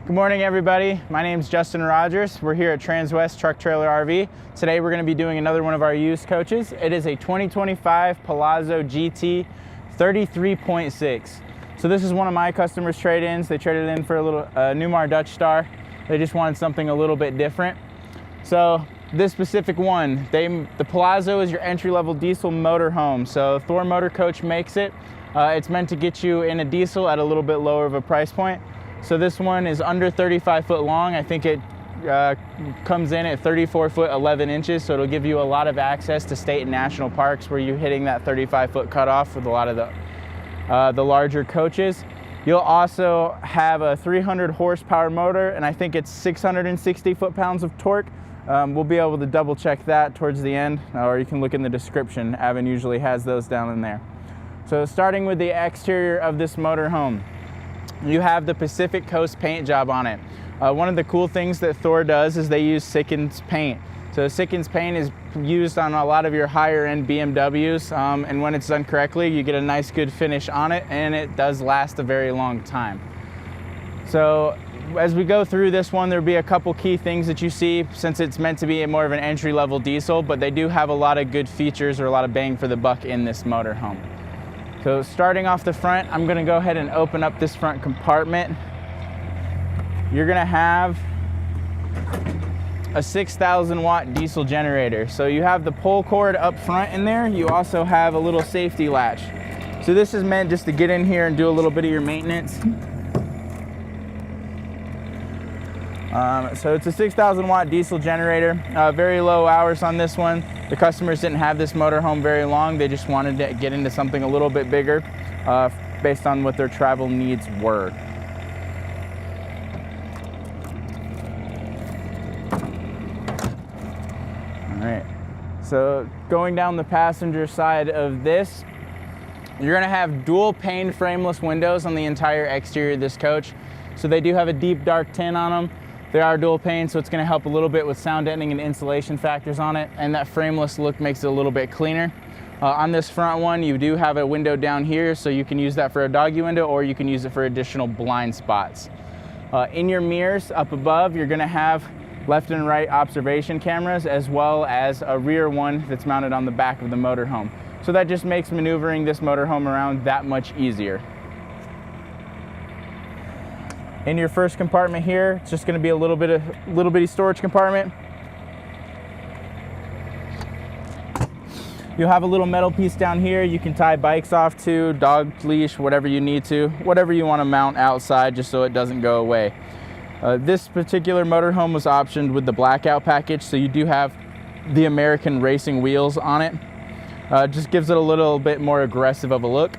Good morning, everybody. My name is Justin Rogers. We're here at Transwest Truck Trailer RV. Today we're going to be doing another one of our used coaches. It is a 2025 Palazzo GT 33.6. So this is one of my customers' trade-ins. They traded in for a little Newmar Dutch Star. They just wanted something a little bit different. So this specific one, the Palazzo is your entry-level diesel motorhome. So Thor Motor Coach makes it. It's meant to get you in a diesel at a little bit lower of a price point. So this one is under 35 foot long. I think it comes in at 34 foot 11 inches, so it'll give you a lot of access to state and national parks where you're hitting that 35 foot cutoff with a lot of the larger coaches. You'll also have a 300 horsepower motor, and I think it's 660 foot-pounds of torque. We'll be able to double check that towards the end, or you can look in the description. Avon usually has those down in there. So starting with the exterior of this motorhome, you have the Pacific Coast paint job on it. One of the cool things that Thor does is they use Sikkens paint. So Sikkens paint is used on a lot of your higher end BMWs, and when it's done correctly, you get a nice good finish on it, and it does last a very long time. So as we go through this one, there'll be a couple key things that you see, since it's meant to be more of an entry-level diesel, but they do have a lot of good features or a lot of bang for the buck in this motorhome. So starting off the front, I'm going to go ahead and open up this front compartment. You're going to have a 6,000 watt diesel generator. So you have the pull cord up front in there. You also have a little safety latch. So this is meant just to get in here and do a little bit of your maintenance. So it's a 6,000 watt diesel generator, very low hours on this one. The customers didn't have this motorhome very long. They just wanted to get into something a little bit bigger based on what their travel needs were. All right, so going down the passenger side of this, you're gonna have dual pane frameless windows on the entire exterior of this coach. So they do have a deep dark tint on them. They are dual pane, so it's going to help a little bit with sound deadening and insulation factors on it, and that frameless look makes it a little bit cleaner. On this front one, you do have a window down here, so you can use that for a doggy window, or you can use it for additional blind spots. In your mirrors up above, you're going to have left and right observation cameras, as well as a rear one that's mounted on the back of the motorhome. So that just makes maneuvering this motorhome around that much easier. In your first compartment here, it's just going to be a little bitty storage compartment. You'll have a little metal piece down here you can tie bikes off to, dog leash, whatever you need to, whatever you want to mount outside just so it doesn't go away. This particular motorhome was optioned with the blackout package, so you do have the American racing wheels on it. Just gives it a little bit more aggressive of a look.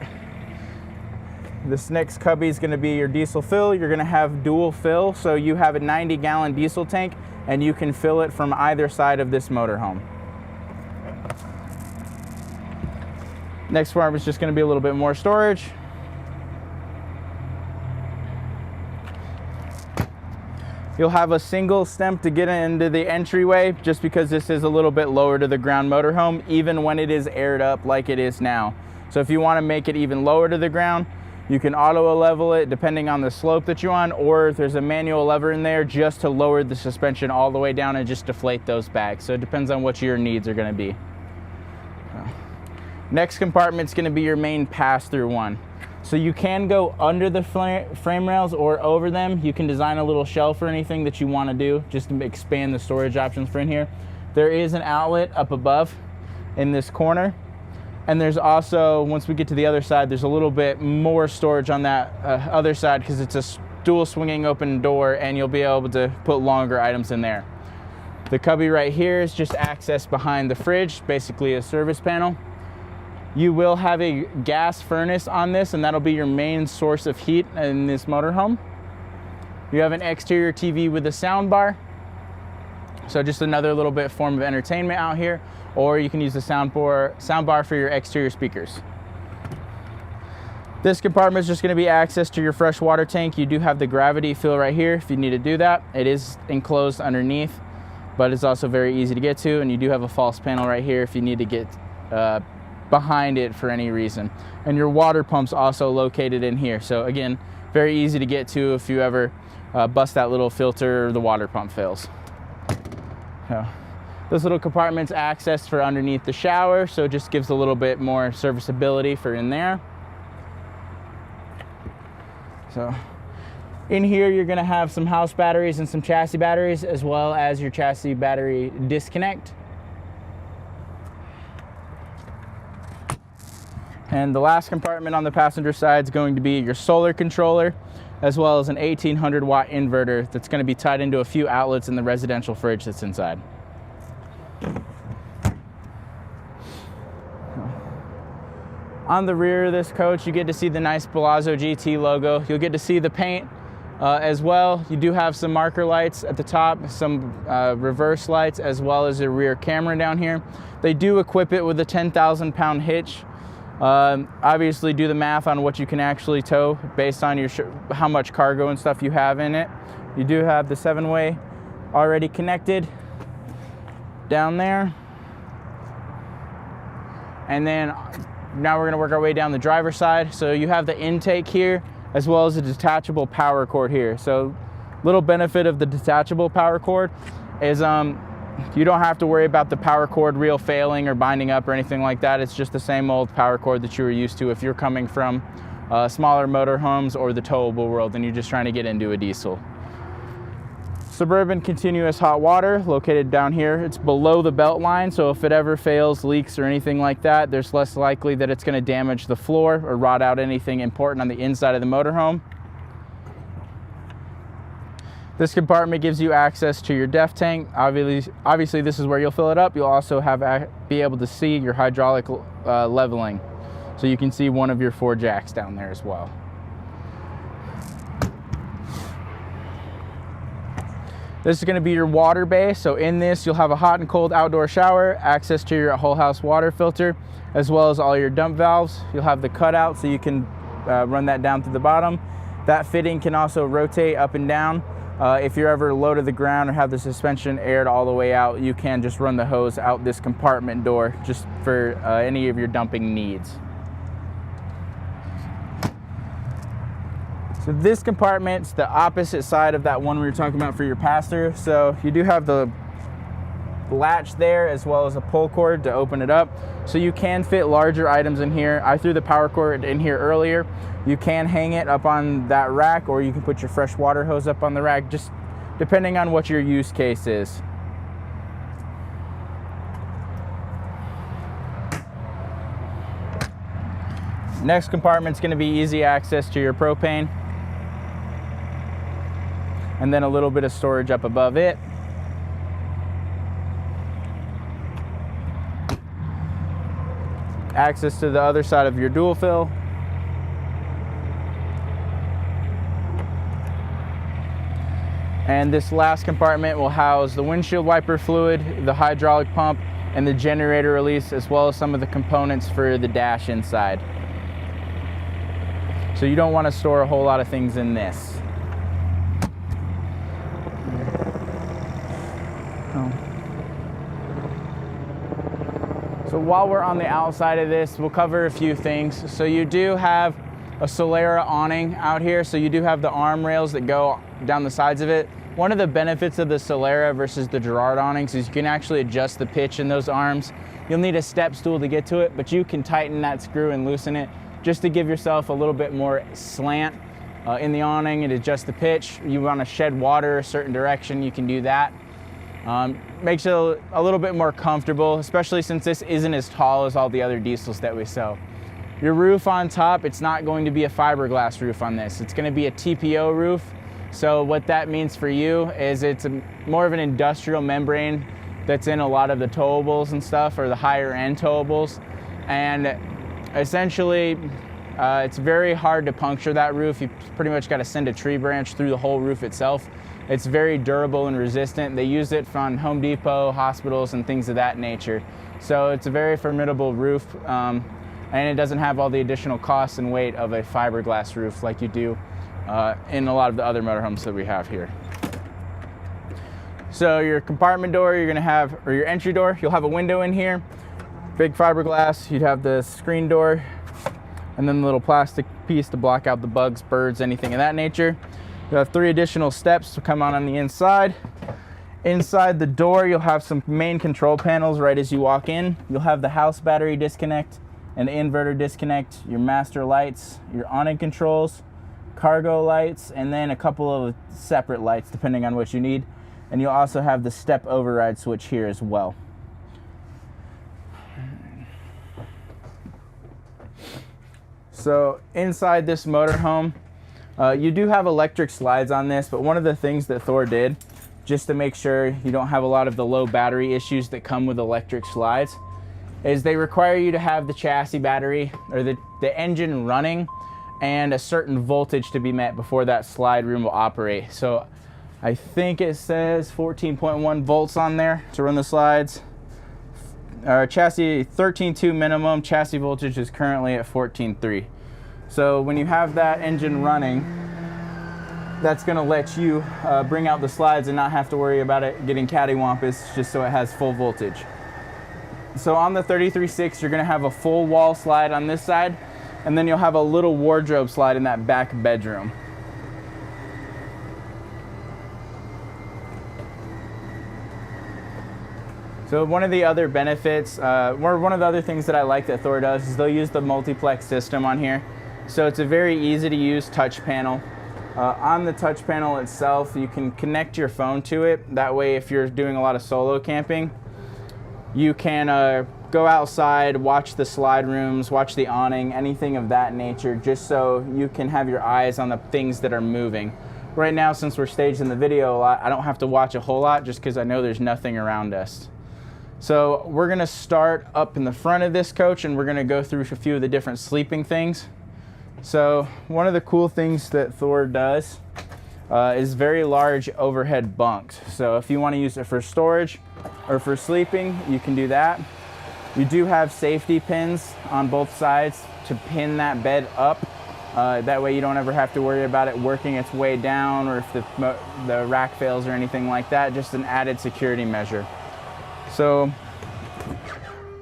This next cubby is going to be your diesel fill. You're going to have dual fill, so you have a 90-gallon diesel tank, and you can fill it from either side of this motorhome. Next part is just going to be a little bit more storage. You'll have a single stem to get into the entryway, just because this is a little bit lower to the ground motorhome, even when it is aired up like it is now. So if you want to make it even lower to the ground, you can auto level it depending on the slope that you're on, or there's a manual lever in there just to lower the suspension all the way down and just deflate those bags. So it depends on what your needs are going to be. Next compartment is going to be your main pass-through one. So you can go under the frame rails or over them. You can design a little shelf or anything that you want to do just to expand the storage options for in here. There is an outlet up above in this corner. And there's also, once we get to the other side, there's a little bit more storage on that other side because it's a dual swinging open door, and you'll be able to put longer items in there. The cubby right here is just access behind the fridge, basically a service panel. You will have a gas furnace on this, and that'll be your main source of heat in this motorhome. You have an exterior TV with a sound bar. So just another little bit form of entertainment out here, or you can use the sound bar for your exterior speakers. This compartment is just going to be access to your fresh water tank. You do have the gravity fill right here if you need to do that. It is enclosed underneath, but it's also very easy to get to, and you do have a false panel right here if you need to get behind it for any reason. And your water pump's also located in here. So again, very easy to get to if you ever bust that little filter or the water pump fails. So, this little compartment's accessed for underneath the shower, so it just gives a little bit more serviceability for in there. So in here, you're gonna have some house batteries and some chassis batteries, as well as your chassis battery disconnect. And the last compartment on the passenger side is going to be your solar controller, as well as an 1800 watt inverter that's gonna be tied into a few outlets in the residential fridge that's inside. On the rear of this coach, you get to see the nice Palazzo GT logo. You'll get to see the paint as well. You do have some marker lights at the top, some reverse lights, as well as a rear camera down here. They do equip it with a 10,000 pound hitch. Obviously do the math on what you can actually tow based on your how much cargo and stuff you have in it. You do have the 7-way already connected down there. And then now we're gonna work our way down the driver's side. So you have the intake here, as well as a detachable power cord here. So little benefit of the detachable power cord is you don't have to worry about the power cord reel failing or binding up or anything like that. It's just the same old power cord that you were used to if you're coming from smaller motorhomes or the towable world and you're just trying to get into a diesel. Suburban continuous hot water located down here. It's below the belt line, so if it ever fails, leaks, or anything like that, there's less likely that it's going to damage the floor or rot out anything important on the inside of the motorhome. This compartment gives you access to your DEF tank. Obviously this is where you'll fill it up. You'll also be able to see your hydraulic leveling. So you can see one of your 4 jacks down there as well. This is going to be your water bay. So in this, you'll have a hot and cold outdoor shower, access to your whole house water filter, as well as all your dump valves. You'll have the cutout so you can run that down through the bottom. That fitting can also rotate up and down. If you're ever low to the ground or have the suspension aired all the way out, you can just run the hose out this compartment door just for any of your dumping needs. So this compartment's the opposite side of that one we were talking about for your pass-through. So you do have the latch there as well as a pull cord to open it up. So you can fit larger items in here. I threw the power cord in here earlier. You can hang it up on that rack, or you can put your fresh water hose up on the rack, just depending on what your use case is. Next compartment's going to be easy access to your propane, and then a little bit of storage up above it. Access to the other side of your dual fill. And this last compartment will house the windshield wiper fluid, the hydraulic pump, and the generator release, as well as some of the components for the dash inside. So you don't want to store a whole lot of things in this. So while we're on the outside of this, we'll cover a few things. So you do have a Solera awning out here. So you do have the arm rails that go down the sides of it. One of the benefits of the Solera versus the Girard awnings is you can actually adjust the pitch in those arms. You'll need a step stool to get to it, but you can tighten that screw and loosen it just to give yourself a little bit more slant in the awning and adjust the pitch. You want to shed water a certain direction, you can do that. Makes it a little bit more comfortable, especially since this isn't as tall as all the other diesels that we sell. Your roof on top, it's not going to be a fiberglass roof on this. It's going to be a TPO roof. So what that means for you is it's more of an industrial membrane that's in a lot of the towables and stuff, or the higher end towables. And essentially, it's very hard to puncture that roof. You pretty much got to send a tree branch through the whole roof itself. It's very durable and resistant. They use it from Home Depot, hospitals, and things of that nature. So it's a very formidable roof, and it doesn't have all the additional costs and weight of a fiberglass roof like you do in a lot of the other motorhomes that we have here. So your compartment door, you're gonna have, or your entry door, you'll have a window in here, big fiberglass. You'd have the screen door, and then the little plastic piece to block out the bugs, birds, anything of that nature. You'll have 3 additional steps to come on the inside. Inside the door, you'll have some main control panels right as you walk in. You'll have the house battery disconnect and the inverter disconnect, your master lights, your awning controls, cargo lights, and then a couple of separate lights depending on what you need. And you'll also have the step override switch here as well. So inside this motorhome, you do have electric slides on this, but one of the things that Thor did, just to make sure you don't have a lot of the low battery issues that come with electric slides, is they require you to have the chassis battery or the engine running and a certain voltage to be met before that slide room will operate. So I think it says 14.1 volts on there to run the slides. Our chassis 13.2 minimum, chassis voltage is currently at 14.3. So when you have that engine running, that's gonna let you bring out the slides and not have to worry about it getting cattywampus, just so it has full voltage. So on the 33.6, you're gonna have a full wall slide on this side, and then you'll have a little wardrobe slide in that back bedroom. So one of the other benefits, or one of the other things that I like that Thor does, is they'll use the multiplex system on here. So it's a very easy to use touch panel. On the touch panel itself, you can connect your phone to it. That way, if you're doing a lot of solo camping, you can go outside, watch the slide rooms, watch the awning, anything of that nature, just so you can have your eyes on the things that are moving. Right now, since we're staged in the video a lot, I don't have to watch a whole lot just because I know there's nothing around us. So we're gonna start up in the front of this coach, and we're gonna go through a few of the different sleeping things. So one of the cool things that Thor does is very large overhead bunks. So if you want to use it for storage or for sleeping, you can do that. You do have safety pins on both sides to pin that bed up. That way you don't ever have to worry about it working its way down, or if the rack fails or anything like that. Just an added security measure. So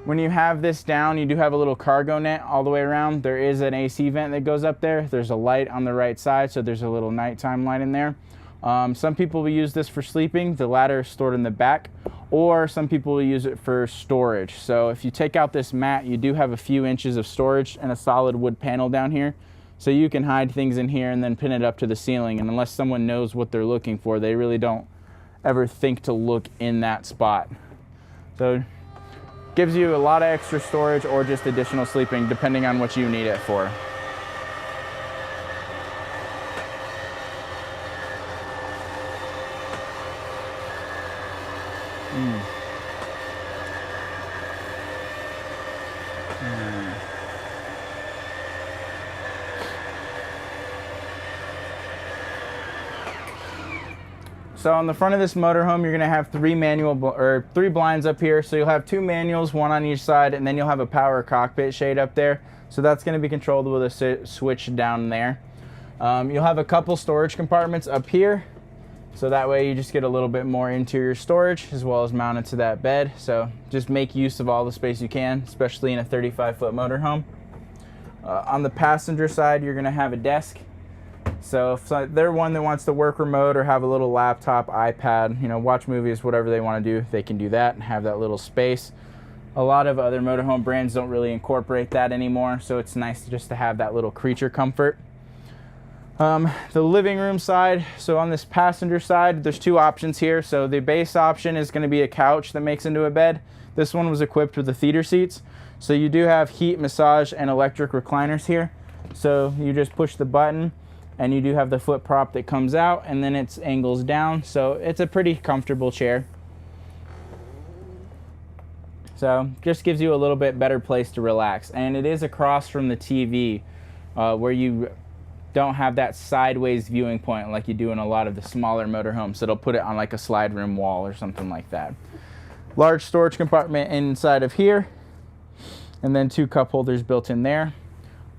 when you have this down, you do have a little cargo net all the way around. There is an AC vent that goes up there. There's a light on the right side, so there's a little nighttime light in there. Some people will use this for sleeping. The ladder is stored in the back, or some people will use it for storage. So if you take out this mat, you do have a few inches of storage and a solid wood panel down here. So you can hide things in here and then pin it up to the ceiling. And unless someone knows what they're looking for, they really don't ever think to look in that spot. So gives you a lot of extra storage or just additional sleeping, depending on what you need it for. So on the front of this motorhome, you're gonna have 3 blinds up here. So you'll have 2 manuals, 1 on each side, and then you'll have a power cockpit shade up there. So that's gonna be controlled with a switch down there. You'll have a couple storage compartments up here. So that way you just get a little bit more interior storage as well as mounted to that bed. So just make use of all the space you can, especially in a 35-foot motorhome. On the passenger side, you're gonna have a desk. So if they're one that wants to work remote or have a little laptop, iPad, you know, watch movies, whatever they want to do, they can do that and have that little space. A lot of other motorhome brands don't really incorporate that anymore, so it's nice just to have that little creature comfort. The living room side, so on this passenger side, there's 2 options here. So the base option is going to be a couch that makes into a bed. This one was equipped with the theater seats. So you do have heat, massage, and electric recliners here. So you just push the button, and you do have the foot prop that comes out, and then it angles down. So it's a pretty comfortable chair. So just gives you a little bit better place to relax. And it is across from the TV where you don't have that sideways viewing point like you do in a lot of the smaller motorhomes. So they'll put it on like a slide room wall or something like that. Large storage compartment inside of here, and then 2 cup holders built in there.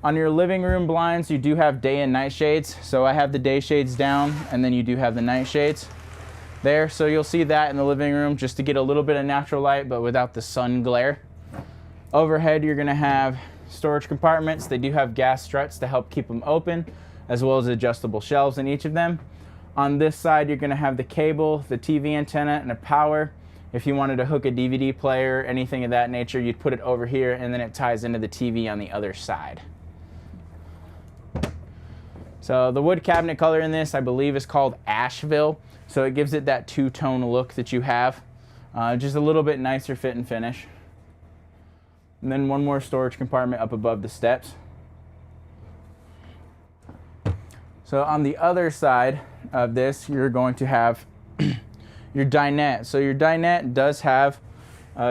On your living room blinds, you do have day and night shades. So I have the day shades down, and then you do have the night shades there. So you'll see that in the living room just to get a little bit of natural light, but without the sun glare. Overhead, you're gonna have storage compartments. They do have gas struts to help keep them open. as well as adjustable shelves in each of them. On this side, you're going to have the cable, the TV antenna, and a power. If you wanted to hook a DVD player, anything of that nature, you'd put it over here, and then it ties into the TV on the other side. So the wood cabinet color in this, I believe, is called Asheville. So it gives it that two-tone look that you have. Just a little bit nicer fit and finish. And then one more storage compartment up above the steps. So on the other side of this, you're going to have your dinette. So your dinette does have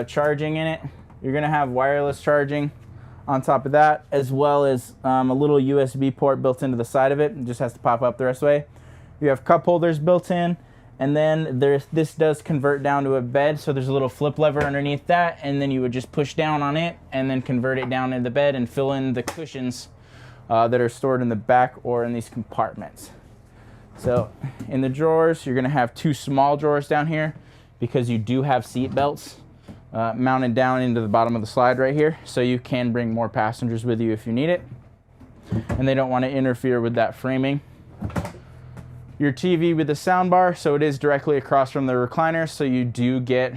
charging in it. You're going to have wireless charging on top of that, as well as a little USB port built into the side of it. It just has to pop up the rest of the way. You have cup holders built in, and then this does convert down to a bed, so there's a little flip lever underneath that, and then you would just push down on it and then convert it down into the bed and fill in the cushions that are stored in the back or in these compartments. So in the drawers, you're gonna have two small drawers down here because you do have seat belts mounted down into the bottom of the slide right here, so you can bring more passengers with you if you need it, and they don't want to interfere with that framing. Your TV with the sound bar, so it is directly across from the recliner, so you do get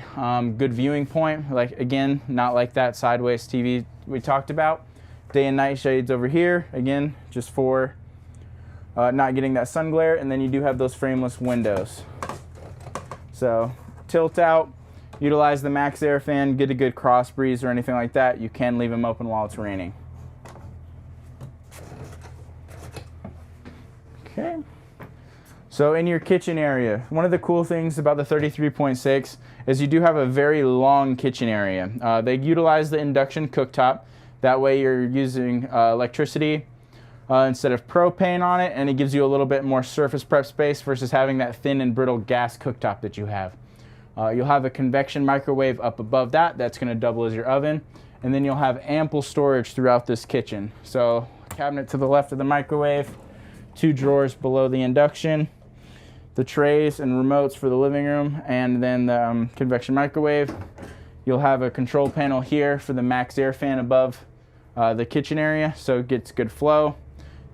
good viewing point. Like, again, not like that sideways TV we talked about. Day and night shades over here, again, just for not getting that sun glare. And then you do have those frameless windows. So tilt out, utilize the max air fan, get a good cross breeze or anything like that. You can leave them open while it's raining. Okay. So in your kitchen area, one of the cool things about the 33.6 is you do have a very long kitchen area. They utilize the induction cooktop. That way you're using electricity instead of propane on it, and it gives you a little bit more surface prep space versus having that thin and brittle gas cooktop that you have. You'll have a convection microwave up above that. That's going to double as your oven. And then you'll have ample storage throughout this kitchen. So cabinet to the left of the microwave, two drawers below the induction, the trays and remotes for the living room, and then the convection microwave. You'll have a control panel here for the max air fan above the kitchen area, so it gets good flow.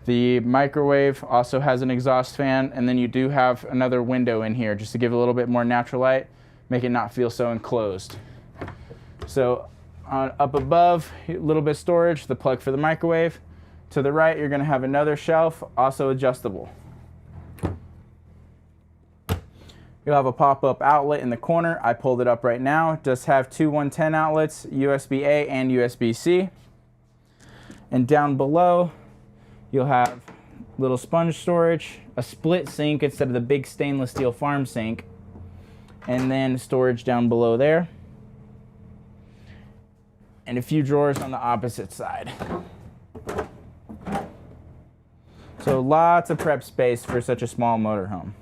The microwave also has an exhaust fan, and then you do have another window in here just to give it a little bit more natural light, make it not feel so enclosed. So up above, a little bit of storage, the plug for the microwave. To the right, you're going to have another shelf, also adjustable. You'll have a pop-up outlet in the corner. I pulled it up right now. It does have two 110 outlets, USB-A and USB-C. And down below, you'll have little sponge storage, a split sink instead of the big stainless steel farm sink, and then storage down below there, and a few drawers on the opposite side. So lots of prep space for such a small motorhome.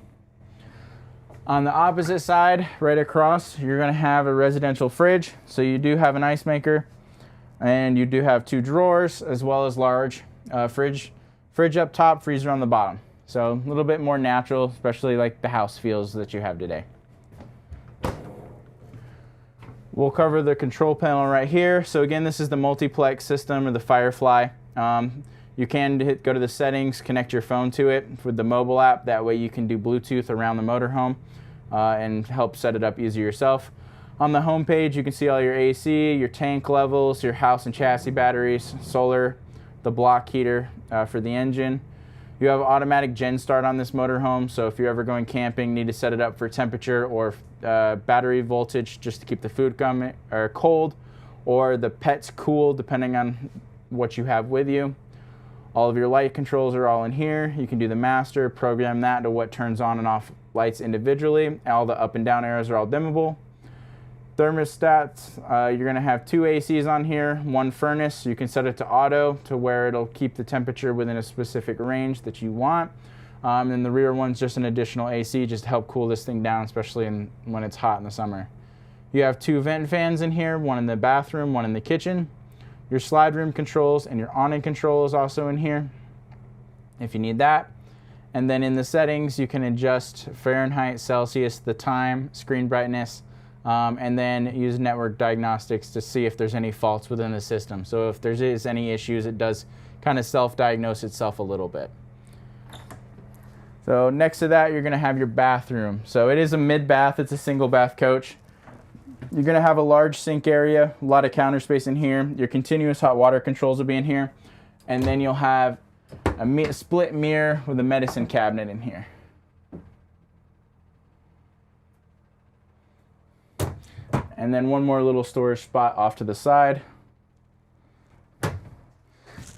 On the opposite side, right across, you're going to have a residential fridge. So you do have an ice maker, and you do have two drawers as well as large fridge up top, freezer on the bottom. So a little bit more natural, especially like the house feels that you have today. We'll cover the control panel right here. So again, this is the multiplex system or the Firefly. You can go to the settings, connect your phone to it with the mobile app. That way you can do Bluetooth around the motorhome and help set it up easier yourself. On the home page, you can see all your AC, your tank levels, your house and chassis batteries, solar, the block heater for the engine. You have automatic gen start on this motorhome, so if you're ever going camping, need to set it up for temperature or battery voltage just to keep the food cold, or the pets cool, depending on what you have with you. All of your light controls are all in here. You can do the master, program that to what turns on and off lights individually. All the up and down arrows are all dimmable. Thermostats, you're going to have two ACs on here, one furnace. You can set it to auto to where it'll keep the temperature within a specific range that you want. And the rear one's just an additional AC just to help cool this thing down, especially when it's hot in the summer. You have two vent fans in here, one in the bathroom, one in the kitchen. Your slide room controls and your awning control is also in here if you need that. And then in the settings, you can adjust Fahrenheit, Celsius, the time, screen brightness, and then use network diagnostics to see if there's any faults within the system. So if there is any issues, it does kind of self-diagnose itself a little bit. So next to that, you're gonna have your bathroom. So it is a mid-bath, it's a single bath coach. You're gonna have a large sink area, a lot of counter space in here. Your continuous hot water controls will be in here. And then you'll have a split mirror with a medicine cabinet in here. And then one more little storage spot off to the side.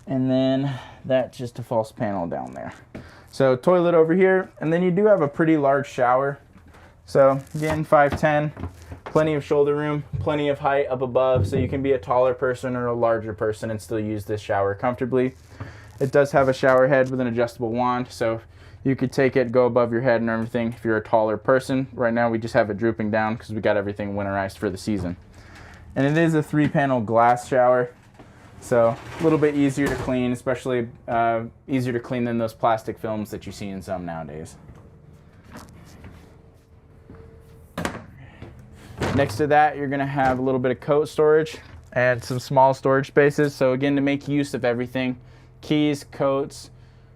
And then that's just a false panel down there. So toilet over here, and then you do have a pretty large shower. So again, 5'10", plenty of shoulder room, plenty of height up above, so you can be a taller person or a larger person and still use this shower comfortably. It does have a shower head with an adjustable wand, so you could take it, go above your head and everything if you're a taller person. Right now we just have it drooping down because we got everything winterized for the season. And it is a 3-panel glass shower. So a little bit easier to clean, especially easier to clean than those plastic films that you see in some nowadays. Next to that, you're gonna have a little bit of coat storage and some small storage spaces. So again, to make use of everything, keys, coats,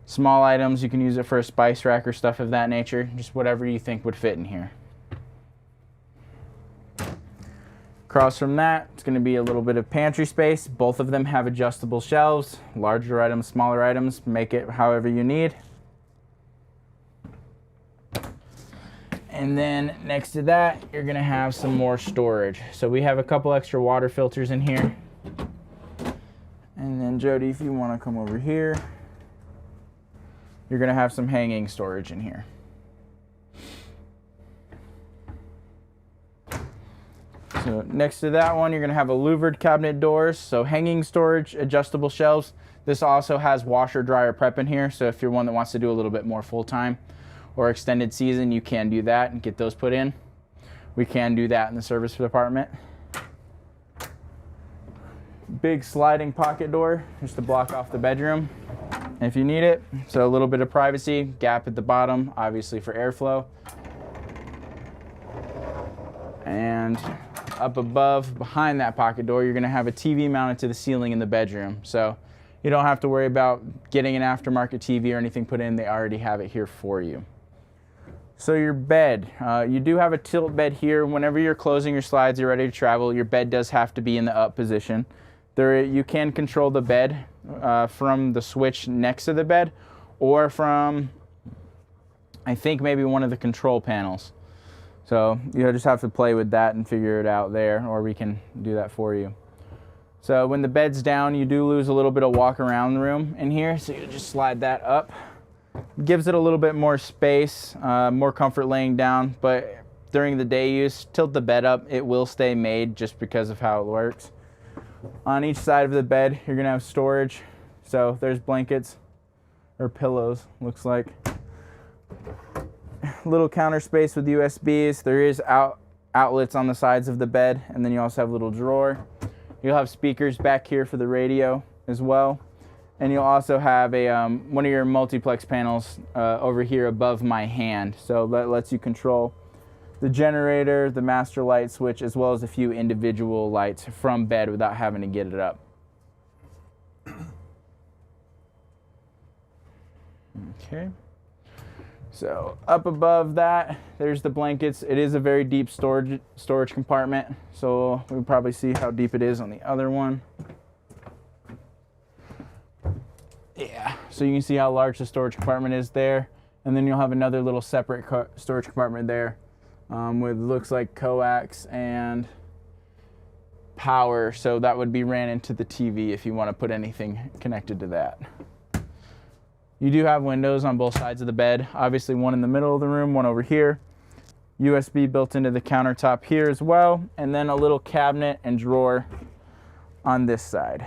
small items, you can use it for a spice rack or stuff of that nature, just whatever you think would fit in here. Across from that, it's going to be a little bit of pantry space. Both of them have adjustable shelves, larger items, smaller items, make it however you need. And then next to that, you're going to have some more storage. So we have a couple extra water filters in here. And then Jody, if you want to come over here, you're going to have some hanging storage in here. So next to that one, you're gonna have a louvered cabinet doors, so hanging storage, adjustable shelves. This also has washer dryer prep in here, so if you're one that wants to do a little bit more full-time or extended season, you can do that and get those put in. We can do that in the service department. Big sliding pocket door, just to block off the bedroom if you need it. So a little bit of privacy, gap at the bottom, obviously for airflow. And up above, behind that pocket door, you're gonna have a TV mounted to the ceiling in the bedroom. So you don't have to worry about getting an aftermarket TV or anything put in. They already have it here for you. So your bed, you do have a tilt bed here. Whenever you're closing your slides, you're ready to travel, your bed does have to be in the up position. You can control the bed from the switch next to the bed or from, I think, maybe one of the control panels. So you'll just have to play with that and figure it out there, or we can do that for you. So when the bed's down, you do lose a little bit of walk around the room in here, so you just slide that up. Gives it a little bit more space, more comfort laying down, but during the day use, tilt the bed up. It will stay made just because of how it works. On each side of the bed, you're gonna have storage. So there's blankets or pillows, looks like. Little counter space with USBs. There is outlets on the sides of the bed, and then you also have a little drawer. You'll have speakers back here for the radio as well, and you'll also have a one of your multiplex panels over here above my hand. So that lets you control the generator, the master light switch, as well as a few individual lights from bed without having to get it up. Okay. So up above that, there's the blankets. It is a very deep storage compartment, so we'll probably see how deep it is on the other one. Yeah, so you can see how large the storage compartment is there, and then you'll have another little separate storage compartment there with, looks like, coax and power, so that would be ran into the TV if you want to put anything connected to that. You do have windows on both sides of the bed, obviously one in the middle of the room, one over here. USB built into the countertop here as well, and then a little cabinet and drawer on this side.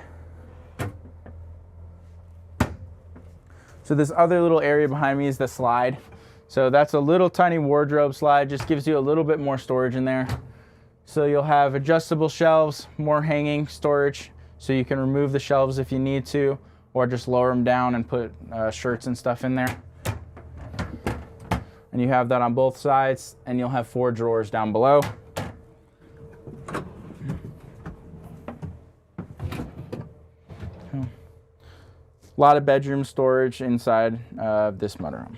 So this other little area behind me is the slide. So that's a little tiny wardrobe slide, just gives you a little bit more storage in there. So you'll have adjustable shelves, more hanging storage, so you can remove the shelves if you need to, or just lower them down and put shirts and stuff in there. And you have that on both sides, and you'll have 4 drawers down below. A lot of bedroom storage inside this mudroom.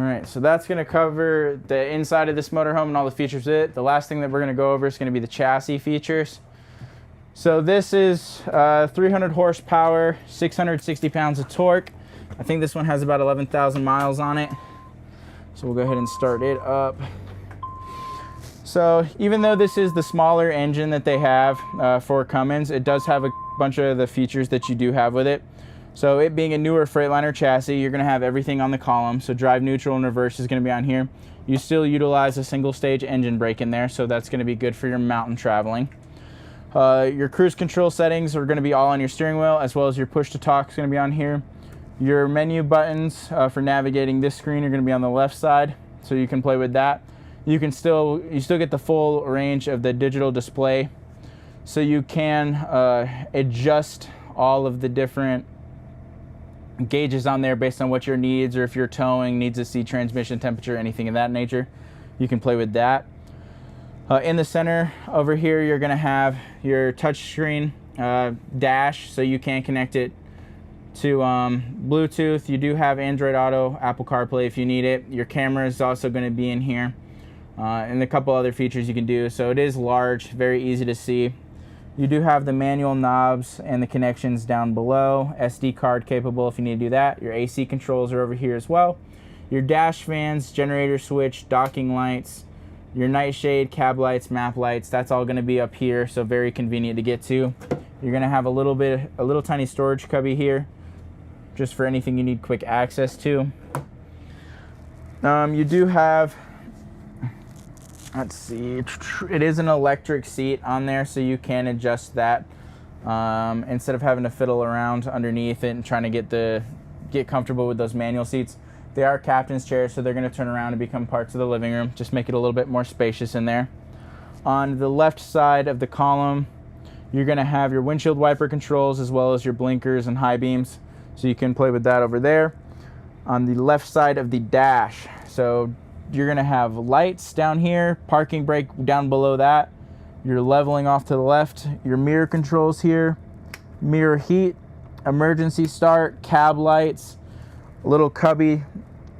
right, so that's going to cover the inside of this motorhome and all the features of it. The last thing that we're going to go over is going to be the chassis features. So this is 300 horsepower, 660 pounds of torque. I think this one has about 11,000 miles on it. So we'll go ahead and start it up. So even though this is the smaller engine that they have for Cummins, it does have a bunch of the features that you do have with it. So it being a newer Freightliner chassis, you're gonna have everything on the column. So drive, neutral, and reverse is gonna be on here. You still utilize a single stage engine brake in there, so that's gonna be good for your mountain traveling. Your cruise control settings are gonna be all on your steering wheel, as well as your push to talk is gonna be on here. Your menu buttons for navigating this screen are gonna be on the left side, so you can play with that. You still get the full range of the digital display, so you can adjust all of the different gauges on there based on what your needs, or if you're towing, needs to see transmission temperature, anything of that nature, you can play with that. In the center over here, you're gonna have your touchscreen dash, so you can connect it to Bluetooth. You do have Android Auto, Apple CarPlay if you need it. Your camera is also going to be in here, and a couple other features you can do. So it is large, very easy to see. You do have the manual knobs and the connections down below. SD card capable if you need to do that. Your AC controls are over here as well. Your dash fans, generator switch, docking lights, your night shade, cab lights, map lights, that's all going to be up here, so very convenient to get to. You're going to have a little tiny storage cubby here, just for anything you need quick access to. You do have, let's see, it is an electric seat on there, so you can adjust that instead of having to fiddle around underneath it and trying to get comfortable with those manual seats. They are captain's chairs, so they're going to turn around and become parts of the living room, just make it a little bit more spacious in there. On the left side of the column, you're going to have your windshield wiper controls, as well as your blinkers and high beams, so you can play with that over there. On the left side of the dash, so you're going to have lights down here, parking brake down below that, your leveling off to the left, your mirror controls here, mirror heat, emergency start, cab lights, a little cubby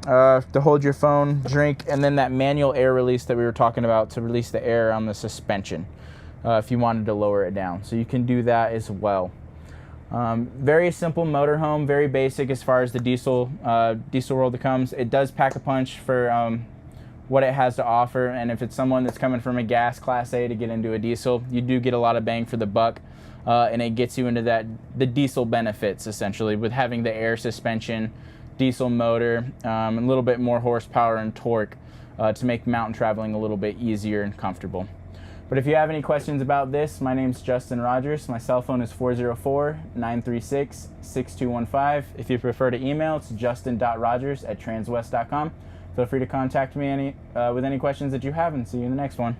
to hold your phone, drink, and then that manual air release that we were talking about to release the air on the suspension if you wanted to lower it down. So you can do that as well. Very simple motorhome, very basic as far as the diesel world comes. It does pack a punch for what it has to offer, and if it's someone that's coming from a gas Class A to get into a diesel, you do get a lot of bang for the buck, and it gets you into the diesel benefits, essentially, with having the air suspension, diesel motor, a little bit more horsepower and torque to make mountain traveling a little bit easier and comfortable. But if you have any questions about this, my name's Justin Rogers. My cell phone is 404-936-6215. If you prefer to email, it's justin.rogers@transwest.com. Feel free to contact me with any questions that you have, and see you in the next one.